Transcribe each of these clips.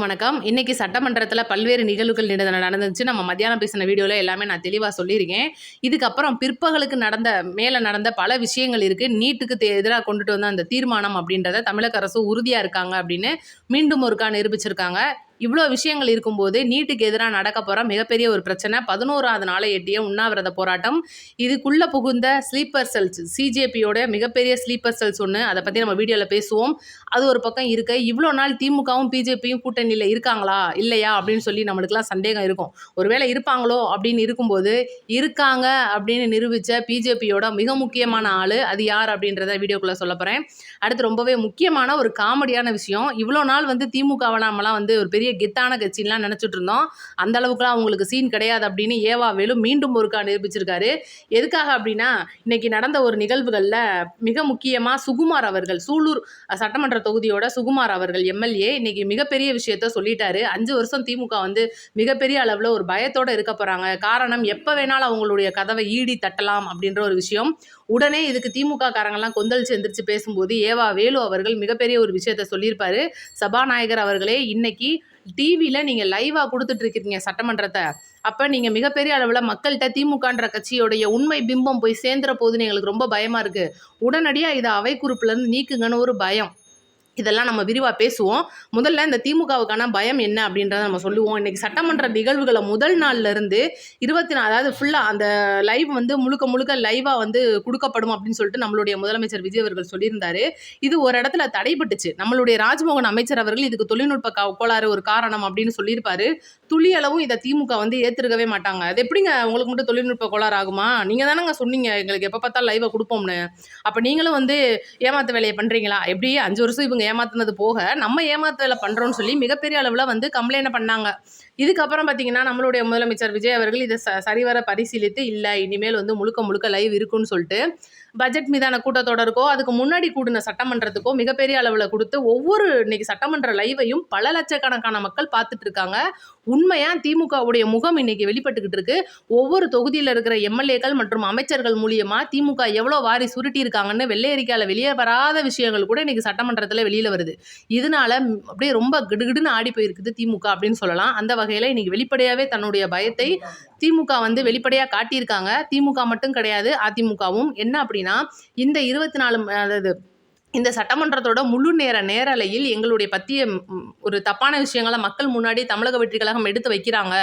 வணக்கம். இன்னைக்கு சட்டமன்றத்தில பல்வேறு நிகழ்வுகள் நடந்துச்சு. நம்ம மத்தியானம் பேசின வீடியோல எல்லாமே நான் தெளிவா சொல்லியிருக்கேன். இதுக்கப்புறம் பிற்பகலுக்கு மேல நடந்த பல விஷயங்கள் இருக்கு. நீட்டுக்கு எதிரா கொண்டுட்டு வந்த அந்த தீர்மானம் அப்படின்றத தமிழக அரசு உறுதியா இருக்காங்க அப்படின்னு மீண்டும் ஒருக்கா நிரூபிச்சிருக்காங்க. இவ்வளோ விஷயங்கள் இருக்கும்போது நீட்டுக்கு எதிராக நடக்க போகிற மிகப்பெரிய ஒரு பிரச்சனை 11வது நாளை எட்டிய உண்ணாவிரத போராட்டம். இதுக்குள்ளே புகுந்த ஸ்லீப்பர் செல்ஸ், சிஜேபியோட மிகப்பெரிய ஸ்லீப்பர் செல்ஸ் ஒன்று, அதை பற்றி நம்ம வீடியோவில் பேசுவோம். அது ஒரு பக்கம் இருக்க, இவ்வளோ நாள் திமுகவும் பிஜேபியும் கூட்டணியில் இருக்காங்களா இல்லையா அப்படின்னு சொல்லி நம்மளுக்குலாம் சந்தேகம் இருக்கும். ஒருவேளை இருப்பாங்களோ அப்படின்னு இருக்கும்போது, இருக்காங்க அப்படின்னு நிரூபித்த பிஜேபியோட மிக முக்கியமான ஆள் அது யார் அப்படின்றத வீடியோக்குள்ளே சொல்ல போகிறேன். அடுத்து ரொம்பவே முக்கியமான ஒரு காமெடியான விஷயம், இவ்வளோ நாள் திமுகவை நாமெல்லாம் ஒரு பெரிய கெத்தான கட்சின்லாம் நினச்சிட்டு இருந்தோம். அந்த அளவுக்குலாம் அவங்களுக்கு சீன் கிடையாது அப்படின்னு ஏவா வேலு மீண்டும் ஒருக்கா நிரூபிச்சிருக்காரு. எதுக்காக அப்படின்னா, இன்னைக்கு நடந்த ஒரு நிகழ்வுகளில் மிக முக்கியமாக சுகுமார் அவர்கள், சூலூர் சட்டமன்ற தொகுதியோட சுகுமார் அவர்கள் எம்எல்ஏ இன்னைக்கு மிகப்பெரிய விஷயத்த சொல்லிட்டாரு. 5 வருஷம் திமுக மிகப்பெரிய அளவில் ஒரு பயத்தோடு இருக்க போகிறாங்க. காரணம், எப்போ வேணாலும் அவங்களுடைய கதவை ஈடி தட்டலாம் அப்படின்ற ஒரு விஷயம். உடனே இதுக்கு திமுக காரங்கெல்லாம் கொந்தளிச்சு எந்திரிச்சு பேசும்போது ஏவா வேலு அவர்கள் மிகப்பெரிய ஒரு விஷயத்த சொல்லியிருப்பாரு. சபாநாயகர் அவர்களே, இன்னைக்கு டிவியில் நீங்கள் லைவாக கொடுத்துட்டு இருக்கீங்க சட்டமன்றத்தை. அப்போ நீங்கள் மிகப்பெரிய அளவில் மக்கள்கிட்ட திமுகன்ற கட்சியோடைய உண்மை பிம்பம் போய் சேர்ந்துற போதுன்னு எங்களுக்கு ரொம்ப பயமாக இருக்குது. உடனடியாக இதை அவை குறிப்பிலேருந்து நீக்குங்கன்னு ஒரு பயம். இதெல்லாம் நம்ம விரிவாக பேசுவோம். முதல்ல இந்த திமுகவுக்கான பயம் என்ன அப்படின்றத நம்ம சொல்லுவோம். இன்றைக்கி சட்டமன்ற நிகழ்வுகளை முதல் நாள்லேருந்து 24, அதாவது ஃபுல்லாக அந்த லைவ் முழுக்க லைவாக கொடுக்கப்படும் அப்படின்னு சொல்லிட்டு நம்மளுடைய முதலமைச்சர் விஜய் அவர்கள் சொல்லியிருந்தார். இது ஒரு இடத்துல தடைபட்டுச்சு. நம்மளுடைய ராஜ்மோகன் அமைச்சர் அவர்கள் இதுக்கு தொழில்நுட்ப கோளாறு ஒரு காரணம் அப்படின்னு சொல்லியிருப்பாரு. துளி அளவும் இதை திமுக ஏற்றுக்கவே மாட்டாங்க. அது எப்படிங்க உங்களுக்கு மட்டும் தொழில்நுட்ப கோளாறு ஆகுமா? நீங்கள் தானங்க சொன்னீங்க எங்களுக்கு எப்போ பார்த்தாலும் லைவை கொடுப்போம்னு. அப்போ நீங்களும் ஏமாத்து வேலையை பண்ணுறீங்களா? எப்படி 5 வருஷம் இவங்க ஏமாத்துனது போக நம்ம ஏமாத்து வேலை பண்ணுறோன்னு சொல்லி மிகப்பெரிய அளவில் கம்ப்ளைண்ட் பண்ணாங்க. இதுக்கப்புறம் பார்த்தீங்கன்னா, நம்மளுடைய முதலமைச்சர் விஜய் அவர்கள் இதை சரிவர பரிசீலித்து, இல்லை இனிமேல் முழுக்க லைவ் இருக்குன்னு சொல்லிட்டு பட்ஜெட் மீதான கூட்டத்தொடருக்கோ அதுக்கு முன்னாடி கூடின சட்டமன்றத்துக்கோ மிகப்பெரிய அளவில் கொடுத்து ஒவ்வொரு இன்னைக்கு சட்டமன்ற லைவையும் பல லட்சக்கணக்கான மக்கள் பார்த்துட்டு இருக்காங்க. உண்மையாக திமுகவுடைய முகம் இன்னைக்கு வெளிப்பட்டுக்கிட்டு இருக்கு. ஒவ்வொரு தொகுதியில் இருக்கிற எம்எல்ஏக்கள் மற்றும் அமைச்சர்கள் மூலியமாக திமுக எவ்வளோ வாரி சுருட்டி இருக்காங்கன்னு வெள்ளை அறிக்கையால் வெளியே வராத விஷயங்கள் கூட இன்னைக்கு சட்டமன்றத்தில் வெளியில் வருது. இதனால அப்படியே ரொம்ப கிடுகிடுன்னு ஆடி போயிருக்குது திமுக அப்படின்னு சொல்லலாம். அந்த வகையில் இன்னைக்கு வெளிப்படையாகவே தன்னுடைய பயத்தை திமுக வெளிப்படையாக காட்டியிருக்காங்க. திமுக மட்டும் கிடையாது, அதிமுகவும். என்ன அப்படின்னா, இந்த 24, அதாவது இந்த சட்டமன்றத்தோட முழு நேரலையில் எங்களுடைய பற்றிய ஒரு தப்பான விஷயங்களை மக்கள் முன்னாடி தமிழக வெற்றி கழகம் எடுத்து வைக்கிறாங்க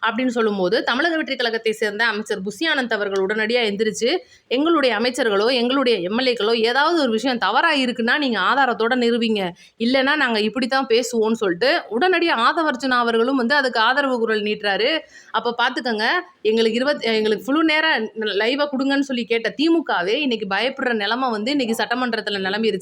அப்படின்னு சொல்லும்போது, தமிழக வெற்றி கழகத்தை சேர்ந்த அமைச்சர் புஷி ஆனந்த் அவர்கள் உடனடியாக எந்திரிச்சு, எங்களுடைய அமைச்சர்களோ எங்களுடைய எம்எல்ஏக்களோ ஏதாவது ஒரு விஷயம் தவறாக இருக்குன்னா நீங்கள் ஆதாரத்தோட நிறுவீங்க, இல்லைன்னா நாங்கள் இப்படி தான் பேசுவோம்னு சொல்லிட்டு உடனடியாக ஆதவர்ஜுனா அவர்களும் அதுக்கு ஆதரவு குரல் நீட்டுறாரு. அப்போ பார்த்துக்கங்க, எங்களுக்கு ஃபுல்லு நேரம் லைவாக கொடுங்கன்னு சொல்லி கேட்ட திமுகவே இன்னைக்கு பயப்படுற நிலைமை இன்னைக்கு சட்டமன்றத்தில் நிலம்பி.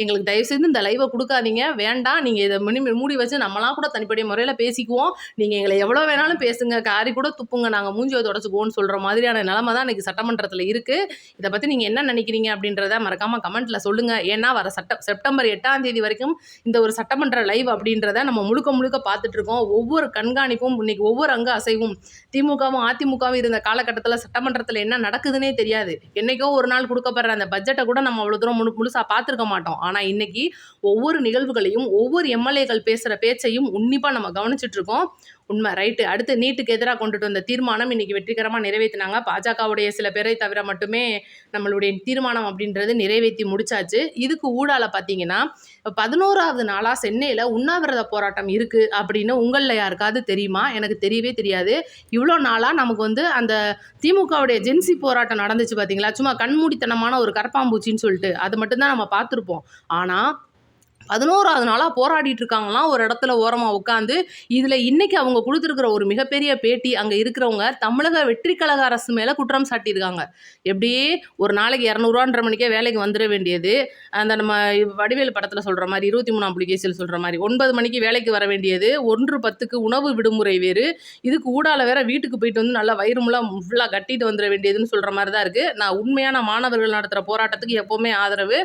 எங்களுக்கு தயவுசெய்து இந்த லைவை கொடுக்காதீங்க, வேண்டாம், நீங்கள் இதை மூடி வச்சு நம்மளாம் கூட தனிப்படைய முறையில் பேசிக்குவோம், நீங்கள் எங்களை எவ்வளோ வேணாலும் பேசுங்க, காரி கூட துப்புங்க, நாங்கள் மூஞ்சியை தொடச்சுக்குவோன்னு சொல்கிற மாதிரியான நிலைமை தான் இன்றைக்கி சட்டமன்றத்தில் இருக்குது. இதை பற்றி நீங்கள் என்ன நினைக்கிறீங்க அப்படின்றத மறக்காமல் கமெண்ட்டில் சொல்லுங்கள். ஏன்னா வர செப்டம்பர் 8ஆம் தேதி வரைக்கும் இந்த ஒரு சட்டமன்ற லைவ் அப்படின்றத நம்ம முழுக்க பார்த்துட்ருக்கோம். ஒவ்வொரு கண்காணிப்பும் இன்னைக்கு ஒவ்வொரு அங்க அசைவும் திமுகவும் அதிமுகவும் இருந்த காலகட்டத்தில் சட்டமன்றத்தில் என்ன நடக்குதுன்னே தெரியாது. என்னைக்கோ ஒரு நாள் கொடுக்கப்படுற அந்த பட்ஜெட்டை கூட நம்ம அவ்வளோ தூரம் முழுசாக பார்த்துருக்க மாட்டோம். ஆனா இன்னைக்கு ஒவ்வொரு நிகழ்வுகளையும் ஒவ்வொரு எம்எல்ஏக்கள் பேசுற பேச்சையும் உன்னிப்பா நம்ம கவனிச்சுட்டு இருக்கோம். உண்மை ரைட்டு. அடுத்து நீட்டுக்கு எதிராக கொண்டுட்டு வந்த தீர்மானம் இன்னைக்கு வெற்றிகரமாக நிறைவேற்றினாங்க. பாஜகவுடைய சில பேரை தவிர மட்டுமே நம்மளுடைய தீர்மானம் அப்படின்றது நிறைவேற்றி முடிச்சாச்சு. இதுக்கு ஊடால பார்த்தீங்கன்னா, 11வது நாளாக சென்னையில் உண்ணாவிரத போராட்டம் இருக்குது அப்படின்னு உங்களில் யாருக்காவது தெரியுமா? எனக்கு தெரியவே தெரியாது. இவ்வளோ நாளாக நமக்கு அந்த திமுகவுடைய ஜென்சி போராட்டம் நடந்துச்சு பார்த்தீங்களா, சும்மா கண்மூடித்தனமான ஒரு கரப்பாம்பூச்சின்னு சொல்லிட்டு அது மட்டும்தான் நம்ம பார்த்துருப்போம். ஆனால் 11வது நாளாக போராடிட்டு இருக்காங்களாம் ஒரு இடத்துல ஓரமாக உட்காந்து. இதில் இன்னைக்கு அவங்க கொடுத்துருக்கிற ஒரு மிகப்பெரிய பேட்டி, அங்கே இருக்கிறவங்க தமிழக வெற்றி கழக அரசு மேலே குற்றம் சாட்டியிருக்காங்க. எப்படியே ஒரு நாளைக்கு 200 மணிக்கே வேலைக்கு வந்துட வேண்டியது, அந்த நம்ம வடிவேலு படத்தில் சொல்கிற மாதிரி 23ஆம் புலிகேசியில் சொல்கிற மாதிரி 9 மணிக்கு வேலைக்கு வர வேண்டியது, 1:10க்கு உணவு விடுமுறை வேறு, இதுக்கு ஊடால வேற வீட்டுக்கு போயிட்டு நல்லா வயிறுமுலாம் ஃபுல்லாக கட்டிட்டு வந்துட வேண்டியதுன்னு சொல்கிற மாதிரி தான் இருக்குது. நான் உண்மையான மாணவர்கள் நடத்துகிற போராட்டத்துக்கு எப்போவுமே ஆதரவு.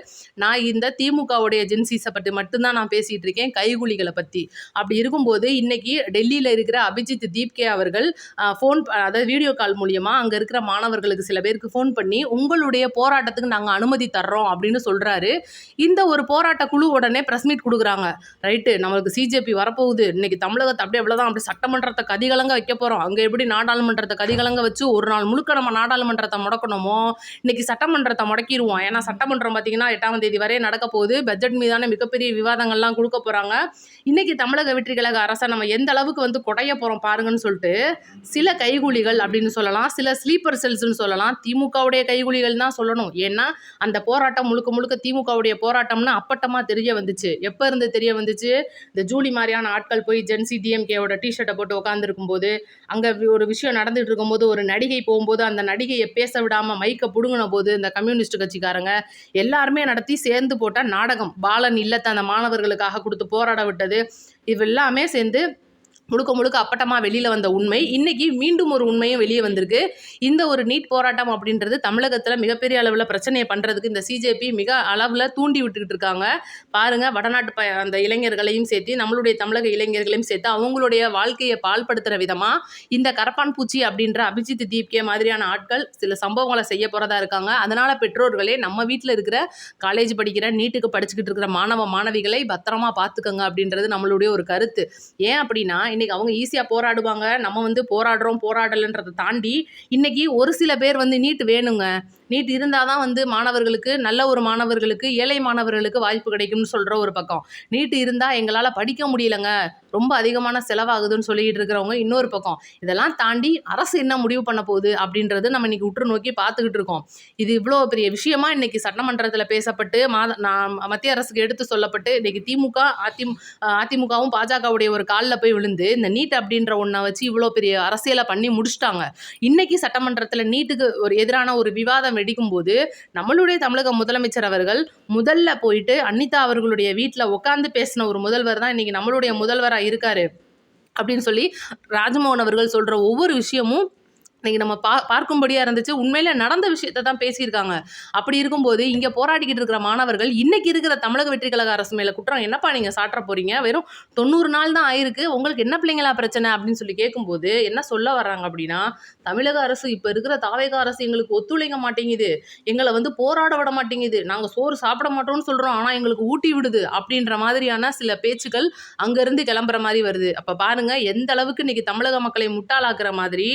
நான் இந்த திமுகவுடைய ஜென்சிஸை பற்றி பற்றி மட்டும்தான் நான் பேசிகிட்டு இருக்கேன், கைகூலிகளை பற்றி. அப்படி இருக்கும்போது இன்னைக்கு டெல்லியில் இருக்கிற அபிஜித் தீப்கே அவர்கள் அதாவது வீடியோ கால் மூலியமாக அங்கே இருக்கிற மாணவர்களுக்கு சில பேருக்கு ஃபோன் பண்ணி உங்களுடைய போராட்டத்துக்கு நாங்கள் அனுமதி தர்றோம் அப்படின்னு சொல்கிறாரு. இந்த ஒரு போராட்ட குழு உடனே ப்ரெஸ் மீட் கொடுக்குறாங்க. ரைட்டு, நம்மளுக்கு சிஜேபி வரப்போகுது, இன்னைக்கு தமிழகத்தை அப்படியே எவ்வளோதான் அப்படி சட்டமன்றத்தை கதிகலங்க வைக்க போகிறோம், அங்கே எப்படி நாடாளுமன்றத்தை கதிகலங்க வச்சு ஒரு நாள் முழுக்க நம்ம நாடாளுமன்றத்தை முடக்கணுமோ இன்னைக்கு சட்டமன்றத்தை முடக்கிடுவோம். ஏன்னா சட்டமன்றம் பார்த்தீங்கன்னா 8ஆம் தேதி வரை நடக்க போகுது. பட்ஜெட் மீதான மிகப்பெரிய விவாதங்கள்லாம் கொடுக்க போகிறாங்க. இன்னைக்கு தமிழக வெற்றி கழக அரசை நம்ம எந்த அளவுக்கு வந்து குடைய போகிறோம் பாருங்கன்னு சொல்லிட்டு சில கைகூலிகள் அப்படின்னு சொல்லலாம், சில ஸ்லீப்பர் செல்ஸ்ன்னு சொல்லலாம், திமுகவுடைய கைகூலிகள் தான் சொல்லணும். ஏன்னா அந்த போராட்டம் முழுக்க முழுக்க திமுகவுடைய போராட்டம்னு அப்பட்டமாக தெரிய வந்துச்சு. எப்போ இருந்து தெரிய வந்துச்சு? இந்த ஜூலி மாதிரியான ஆட்கள் போய் ஜென்சி டிஎம்கேவோட டிஷர்ட்டை போட்டு உட்காந்துருக்கும் போது, அங்கே ஒரு விஷயம் நடந்துட்டு இருக்கும்போது ஒரு நடிகை போகும்போது அந்த நடிகையை பேச விடாமல் மைக்கை பிடுங்கின போது இந்த கம்யூனிஸ்ட் கட்சிக்காரங்க எல்லாருமே நடத்தி சேர்ந்து போட்ட நாடகம், பாலன் இல்லத்தை அந்த மாணவர்களுக்காக கொடுத்து போராட விட்டது, இது எல்லாமே சேர்ந்து முழுக்க முழுக்க அப்பட்டமாக வெளியில் வந்த உண்மை. இன்றைக்கி மீண்டும் ஒரு உண்மையும் வெளியே வந்திருக்கு. இந்த ஒரு நீட் போராட்டம் அப்படின்றது தமிழகத்தில் மிகப்பெரிய அளவில் பிரச்சனையை பண்ணுறதுக்கு இந்த சிஜேபி மிக அளவில் தூண்டி விட்டுக்கிட்டு இருக்காங்க. பாருங்கள், வடநாட்டு அந்த இளைஞர்களையும் சேர்த்து நம்மளுடைய தமிழக இளைஞர்களையும் சேர்த்து அவங்களுடைய வாழ்க்கையை பால்படுத்துகிற விதமாக இந்த கரப்பான் பூச்சி அப்படின்ற அபிஜித் தீப்கே மாதிரியான ஆட்கள் சில சம்பவங்களை செய்ய போகிறதா இருக்காங்க. அதனால் பெற்றோர்களே நம்ம வீட்டில் இருக்கிற காலேஜ் படிக்கிற நீட்டுக்கு படிச்சுக்கிட்டு இருக்கிற மாணவிகளை பத்திரமா பார்த்துக்கங்க அப்படின்றது நம்மளுடைய ஒரு கருத்து. ஏன் அப்படின்னா இன்னைக்கு அவங்க ஈஸியாக போராடுவாங்க, நம்ம வந்து போராடலைன்றதை தாண்டி இன்னைக்கு ஒரு சில பேர் வந்து நீட் வேணுங்க, நீட் இருந்தால் தான் வந்து மாணவர்களுக்கு நல்ல ஒரு மாணவர்களுக்கு ஏழை மாணவர்களுக்கு வாய்ப்பு கிடைக்கும்னு சொல்கிற ஒரு பக்கம், நீட் இருந்தால் எங்களால் படிக்க முடியலைங்க, ரொம்ப அதிகமான செலவாகுதுன்னு சொல்லிட்டு இருக்கிறவங்க இன்னொரு பக்கம். இதெல்லாம் தாண்டி அரசு என்ன முடிவு பண்ண போகுது அப்படின்றது நம்ம இன்னைக்கு உற்று நோக்கி பார்த்துக்கிட்டு இருக்கோம். இது இவ்வளோ பெரிய விஷயமா இன்னைக்கு சட்டமன்றத்தில் பேசப்பட்டு மத்திய அரசுக்கு எடுத்து சொல்லப்பட்டு இன்னைக்கு அதிமுகவும் பாஜகவுடைய ஒரு காலில் போய் விழுந்து இந்த நீட் அப்படின்ற ஒன்றை வச்சு இவ்வளோ பெரிய அரசியலை பண்ணி முடிச்சிட்டாங்க. இன்னைக்கு சட்டமன்றத்தில் நீட்டுக்கு ஒரு எதிரான ஒரு விவாதம் வெடிக்கும்போது நம்மளுடைய தமிழக முதலமைச்சர் அவர்கள் முதல்ல போயிட்டு அனிதா அவர்களுடைய வீட்டில் உட்காந்து பேசின ஒரு முதல்வர் தான் இன்னைக்கு நம்மளுடைய முதல்வராக இருக்காரு அப்படின்னு சொல்லி ராஜ்மோகன் அவர்கள் சொல்ற ஒவ்வொரு விஷயமும் இன்னைக்கு நம்ம பார்க்கும்படியாக இருந்துச்சு. உண்மையில நடந்த விஷயத்தை தான் பேசியிருக்காங்க. அப்படி இருக்கும்போது இங்கே போராடிக்கிட்டு இருக்கிற மாணவர்கள் இன்னைக்கு இருக்கிற தமிழக வெற்றி கழக அரசு மேலே குற்றம் என்னப்பா நீங்கள் சாட்ட போறீங்க, வெறும் 90 நாள் தான் ஆயிருக்கு, உங்களுக்கு என்ன பிள்ளைங்களா பிரச்சனை அப்படின்னு சொல்லி கேட்கும்போது என்ன சொல்ல வர்றாங்க அப்படின்னா, தமிழக அரசு இப்போ இருக்கிற தாவேக அரசு எங்களுக்கு ஒத்துழைக்க மாட்டேங்குது, எங்களை வந்து போராட விட மாட்டேங்குது, நாங்கள் சோறு சாப்பிட மாட்டோம்னு சொல்கிறோம் ஆனால் எங்களுக்கு ஊட்டி விடுது அப்படின்ற மாதிரியான சில பேச்சுக்கள் அங்கேருந்து கிளம்புற மாதிரி வருது. அப்போ பாருங்க எந்த அளவுக்கு இன்னைக்கு தமிழக மக்களை முட்டாளாக்குற மாதிரி.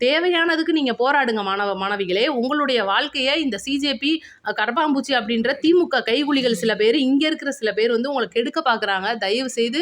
தேவையானதுக்கு நீங்கள் போராடுங்க மாணவிகளே, உங்களுடைய வாழ்க்கையை இந்த சிஜேபி கரப்பாம்பூச்சி அப்படின்ற திமுக கைகூலிகள் சில பேர் இங்கே இருக்கிற சில பேர் வந்து உங்களை கெடுக்க பார்க்குறாங்க. தயவு செய்து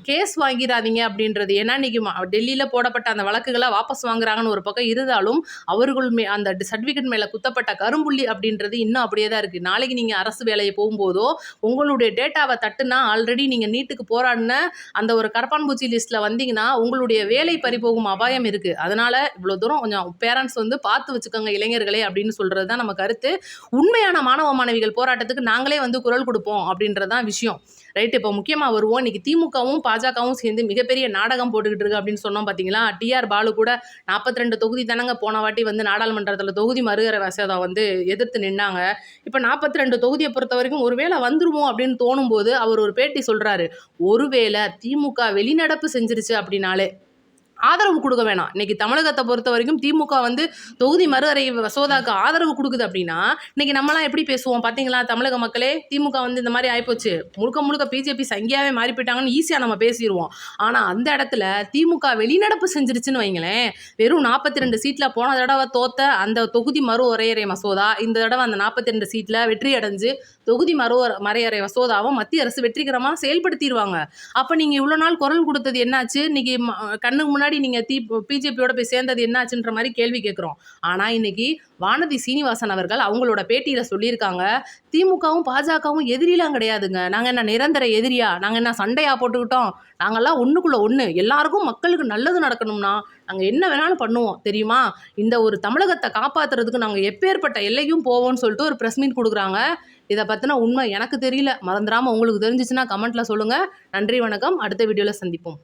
கேஸ் வாங்கிடாதீங்க அப்படின்றது. ஏன்னா இன்றைக்கி டெல்லியில் போடப்பட்ட அந்த வழக்குகளை வாபஸ் வாங்குறாங்கன்னு ஒரு பக்கம் இருந்தாலும் அவர்கள் அந்த சர்டிஃபிகேட் மேலே குத்தப்பட்ட கரும்புள்ளி அப்படின்றது இன்னும் அப்படியே தான் இருக்குது. நாளைக்கு நீங்கள் அரசு வேலையை போகும்போதோ உங்களுடைய டேட்டாவை தட்டுனா ஆல்ரெடி நீங்கள் நீட்டுக்கு போராடின அந்த ஒரு கரப்பான்பூச்சி லிஸ்ட்டில் வந்தீங்கன்னா உங்களுடைய வேலை பறிபோகும் அபாயம் இருக்குது. அதனால் இவ்வளோ தூரம் கொஞ்சம் பேரண்ட்ஸ் வந்து பார்த்து வச்சுக்கோங்க இளைஞர்களே அப்படின்னு சொல்கிறது தான் நம்ம கருத்து. உண்மையான மாணவ மாணவிகள் போராட்டத்துக்கு நாங்களே வந்து குரல் கொடுப்போம் அப்படின்றது தான் விஷயம். ரைட்டு, இப்போ முக்கியமாக வருவோம். இன்றைக்கி திமுகவும் பாஜகவும் சேர்ந்து மிகப்பெரிய நாடகம் போட்டுக்கிட்டு இருக்கு அப்படின்னு சொன்னோம் பார்த்தீங்களா. டிஆர் பாலு கூட 42 தொகுதி தானங்க போன வாட்டி வந்து நாடாளுமன்றத்தில் தொகுதி மறுகரை வசதா வந்து எதிர்த்து நின்னாங்க. இப்போ 42 தொகுதியை பொறுத்த வரைக்கும் ஒருவேளை வந்துருமோ அப்படின்னு தோணும் போது அவர் ஒரு பேட்டி சொல்கிறாரு, ஒருவேளை திமுக வெளிநடப்பு செஞ்சிருச்சு அப்படின்னாலே ஆதரவு கொடுக்க வேணாம். இன்னைக்கு தமிழகத்தை பொறுத்த வரைக்கும் திமுக வந்து தொகுதி மறுஅறை மசோதாவுக்கு ஆதரவு கொடுக்குது அப்படின்னா இன்னைக்கு நம்மளாம் எப்படி பேசுவோம் பார்த்தீங்களா? தமிழக மக்களே, திமுக வந்து இந்த மாதிரி ஆயிப்போச்சு, முழுக்க முழுக்க பிஜேபி சங்கியாவே மாறி போயிட்டாங்கன்னு ஈஸியாக நம்ம பேசிடுவோம். ஆனால் அந்த இடத்துல திமுக வெளிநடப்பு செஞ்சிருச்சுன்னு வைங்களேன், வெறும் 42 சீட்டில் போன தடவை தோத்த அந்த தொகுதி மறு வரையறை மசோதா இந்த தடவை அந்த 42 சீட்டில் வெற்றி அடைஞ்சு தொகுதி மறையறை மசோதாவை மத்திய அரசு வெற்றிகரமாக செயல்படுத்திடுவாங்க. அப்போ நீங்கள் இவ்வளோ நாள் குரல் கொடுத்தது என்னாச்சு? இன்னைக்கு கண்ணுக்கு முன்னாடி நீங்கள் பிஜேபியோட போய் சேர்ந்தது என்னாச்சுன்ற மாதிரி கேள்வி கேட்குறோம். ஆனால் இன்னைக்கு வானதி சீனிவாசன் அவர்கள் அவங்களோட பேட்டியில் சொல்லியிருக்காங்க, திமுகவும் பாஜகவும் எதிரிலாம் கிடையாதுங்க, நாங்கள் என்ன நிரந்தர எதிரியா, நாங்கள் என்ன சண்டையாக போட்டுக்கிட்டோம், நாங்கள்லாம் ஒன்றுக்குள்ளே ஒன்று, எல்லாருக்கும் மக்களுக்கு நல்லது நடக்கணும்னா நாங்கள் என்ன வேணாலும் பண்ணுவோம் தெரியுமா, இந்த ஒரு தமிழகத்தை காப்பாற்றுறதுக்கு நாங்கள் எப்பேற்பட்ட எல்லையும் போவோம்னு சொல்லிட்டு ஒரு ப்ரெஸ் மீட் கொடுக்குறாங்க. இதை பற்றின உண்மை எனக்கு தெரியல, மறந்துடாமல் உங்களுக்கு தெரிஞ்சிச்சுன்னா கமெண்ட்டில் சொல்லுங்கள். நன்றி, வணக்கம். அடுத்த வீடியோவில் சந்திப்போம்.